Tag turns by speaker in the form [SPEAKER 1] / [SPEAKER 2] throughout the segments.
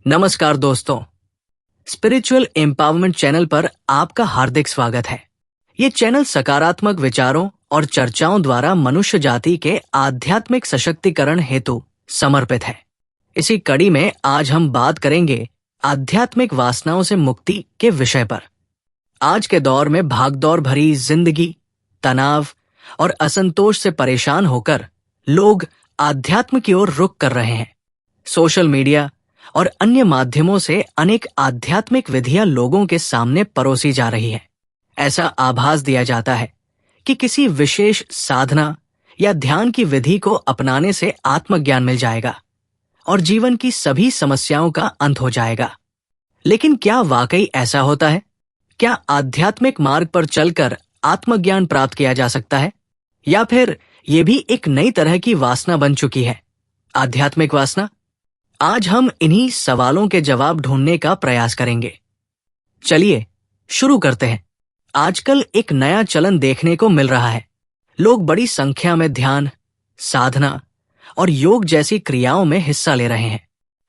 [SPEAKER 1] नमस्कार दोस्तों, spiritual empowerment channel पर आपका हार्दिक स्वागत है। ये चैनल सकारात्मक विचारों और चर्चाओं द्वारा मनुष्य जाति के आध्यात्मिक सशक्तिकरण हेतु समर्पित है। इसी कड़ी में आज हम बात करेंगे आध्यात्मिक वासनाओं से मुक्ति के विषय पर। आज के दौर में भागदौड़ भरी जिंदगी, तनाव और असंतोष से परेशान होकर लोग आध्यात्म की ओर रुख कर रहे हैं। सोशल मीडिया और अन्य माध्यमों से अनेक आध्यात्मिक विधियां लोगों के सामने परोसी जा रही है। ऐसा आभास दिया जाता है कि किसी विशेष साधना या ध्यान की विधि को अपनाने से आत्मज्ञान मिल जाएगा और जीवन की सभी समस्याओं का अंत हो जाएगा। लेकिन क्या वाकई ऐसा होता है? क्या आध्यात्मिक मार्ग पर चलकर आत्मज्ञान प्राप्त किया जा सकता है, या फिर ये भी एक नई तरह की वासना बन चुकी है, आध्यात्मिक वासना? आज हम इन्हीं सवालों के जवाब ढूंढने का प्रयास करेंगे। चलिए शुरू करते हैं। आजकल एक नया चलन देखने को मिल रहा है। लोग बड़ी संख्या में ध्यान, साधना और योग जैसी क्रियाओं में हिस्सा ले रहे हैं।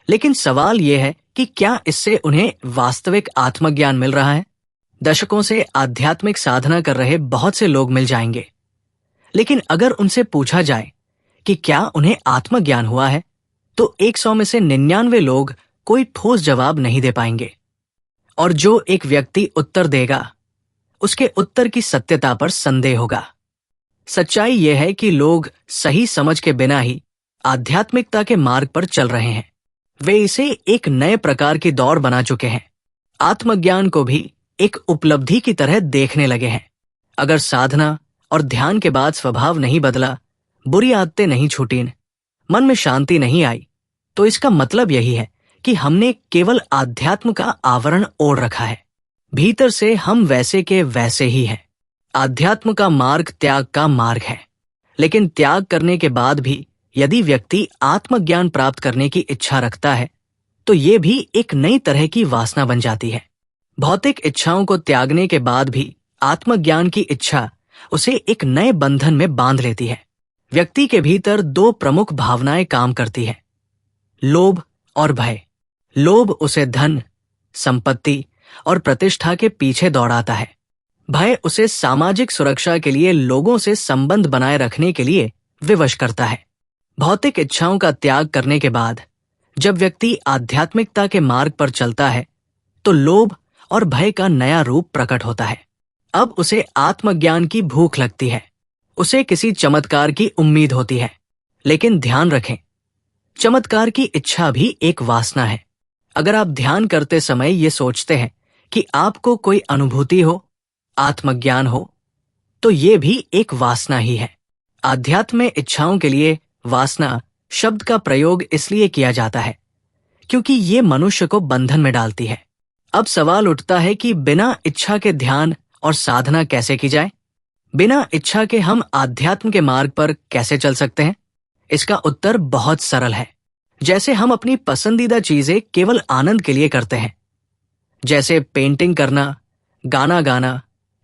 [SPEAKER 1] लेकिन सवाल यह है कि क्या इससे उन्हें वास्तविक आत्मज्ञान मिल रहा है? दशकों से आध्यात्मिक साधना कर रहे बहुत से लोग मिल जाएंगे, लेकिन अगर उनसे पूछा जाए कि क्या उन्हें आत्मज्ञान हुआ है, तो 100 में से 99 लोग कोई ठोस जवाब नहीं दे पाएंगे। और जो एक व्यक्ति उत्तर देगा, उसके उत्तर की सत्यता पर संदेह होगा। सच्चाई यह है कि लोग सही समझ के बिना ही आध्यात्मिकता के मार्ग पर चल रहे हैं। वे इसे एक नए प्रकार की दौड़ बना चुके हैं। आत्मज्ञान को भी एक उपलब्धि की तरह देखने लगे हैं। अगर साधना और ध्यान के बाद स्वभाव नहीं बदला, बुरी आदतें नहीं छूटीं, मन में शांति नहीं आई, तो इसका मतलब यही है कि हमने केवल आध्यात्म का आवरण ओढ़ रखा है। भीतर से हम वैसे के वैसे ही हैं। आध्यात्म का मार्ग त्याग का मार्ग है। लेकिन त्याग करने के बाद भी यदि व्यक्ति आत्मज्ञान प्राप्त करने की इच्छा रखता है, तो ये भी एक नई तरह की वासना बन जाती है। भौतिक इच्छाओं को त्यागने के बाद भी आत्मज्ञान की इच्छा उसे एक नए बंधन में बांध लेती है। व्यक्ति के भीतर दो प्रमुख भावनाएं काम करती हैं, लोभ और भय। लोभ उसे धन, संपत्ति और प्रतिष्ठा के पीछे दौड़ाता है। भय उसे सामाजिक सुरक्षा के लिए, लोगों से संबंध बनाए रखने के लिए विवश करता है। भौतिक इच्छाओं का त्याग करने के बाद जब व्यक्ति आध्यात्मिकता के मार्ग पर चलता है, तो लोभ और भय का नया रूप प्रकट होता है। अब उसे आत्मज्ञान की भूख लगती है। उसे किसी चमत्कार की उम्मीद होती है। लेकिन ध्यान रखें, चमत्कार की इच्छा भी एक वासना है। अगर आप ध्यान करते समय ये सोचते हैं कि आपको कोई अनुभूति हो, आत्मज्ञान हो, तो ये भी एक वासना ही है। आध्यात्म में इच्छाओं के लिए वासना शब्द का प्रयोग इसलिए किया जाता है क्योंकि ये मनुष्य को बंधन में डालती है। अब सवाल उठता है कि बिना इच्छा के ध्यान और साधना कैसे की जाए? बिना इच्छा के हम आध्यात्म के मार्ग पर कैसे चल सकते हैं? इसका उत्तर बहुत सरल है। जैसे हम अपनी पसंदीदा चीजें केवल आनंद के लिए करते हैं, जैसे पेंटिंग करना, गाना गाना,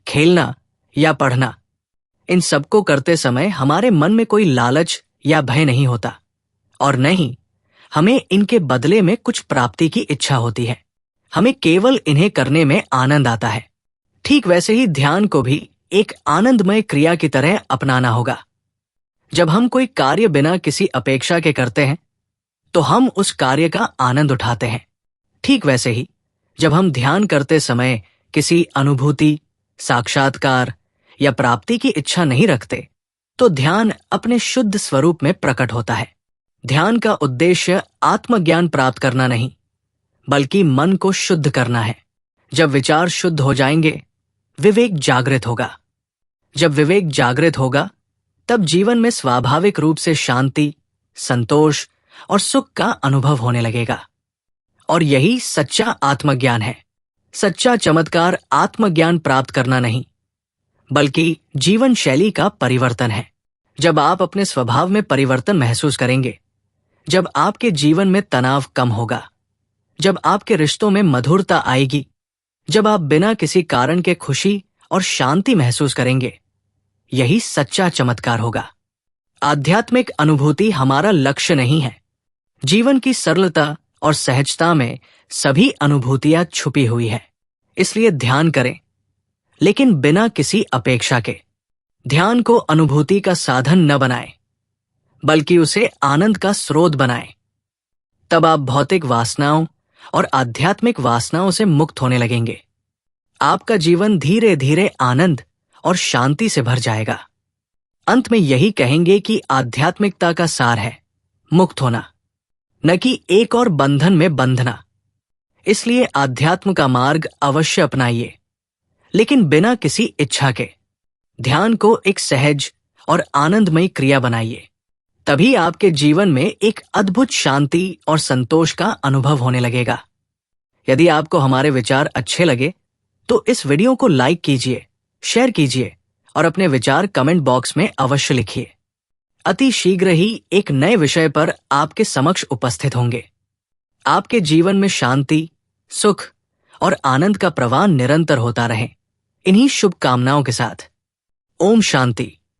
[SPEAKER 1] खेलना या पढ़ना। इन सबको करते समय हमारे मन में कोई लालच या भय नहीं होता, और नहीं हमें इनके बदले में कुछ प्राप्ति की इच्छा होती है। हमें केवल इन्हें करने में आनंद आता है। ठीक वैसे ही ध्यान को भी एक आनंदमय क्रिया की तरह अपनाना होगा। जब हम कोई कार्य बिना किसी अपेक्षा के करते हैं, तो हम उस कार्य का आनंद उठाते हैं। ठीक वैसे ही जब हम ध्यान करते समय किसी अनुभूति, साक्षात्कार या प्राप्ति की इच्छा नहीं रखते, तो ध्यान अपने शुद्ध स्वरूप में प्रकट होता है। ध्यान का उद्देश्य आत्मज्ञान प्राप्त करना नहीं, बल्कि मन को शुद्ध करना है। जब विचार शुद्ध हो जाएंगे, विवेक जागृत होगा। जब विवेक जागृत होगा, तब जीवन में स्वाभाविक रूप से शांति, संतोष और सुख का अनुभव होने लगेगा। और यही सच्चा आत्मज्ञान है। सच्चा चमत्कार आत्मज्ञान प्राप्त करना नहीं, बल्कि जीवन शैली का परिवर्तन है। जब आप अपने स्वभाव में परिवर्तन महसूस करेंगे, जब आपके जीवन में तनाव कम होगा, जब आपके रिश्तों में मधुरता आएगी, जब आप बिना किसी कारण के खुशी और शांति महसूस करेंगे, यही सच्चा चमत्कार होगा। आध्यात्मिक अनुभूति हमारा लक्ष्य नहीं है। जीवन की सरलता और सहजता में सभी अनुभूतियां छुपी हुई है। इसलिए ध्यान करें, लेकिन बिना किसी अपेक्षा के। ध्यान को अनुभूति का साधन न बनाएं, बल्कि उसे आनंद का स्रोत बनाएं। तब आप भौतिक वासनाओं और आध्यात्मिक वासनाओं से मुक्त होने लगेंगे। आपका जीवन धीरे धीरे आनंद और शांति से भर जाएगा। अंत में यही कहेंगे कि आध्यात्मिकता का सार है मुक्त होना, न कि एक और बंधन में बंधना। इसलिए आध्यात्म का मार्ग अवश्य अपनाइए, लेकिन बिना किसी इच्छा के। ध्यान को एक सहज और आनंदमयी क्रिया बनाइए। तभी आपके जीवन में एक अद्भुत शांति और संतोष का अनुभव होने लगेगा। यदि आपको हमारे विचार अच्छे लगे तो इस वीडियो को लाइक कीजिए, शेयर कीजिए और अपने विचार कमेंट बॉक्स में अवश्य लिखिए। अति शीघ्र ही एक नए विषय पर आपके समक्ष उपस्थित होंगे। आपके जीवन में शांति, सुख और आनंद का प्रवाह निरंतर होता रहे। इन्हीं शुभकामनाओं के साथ ओम शांति।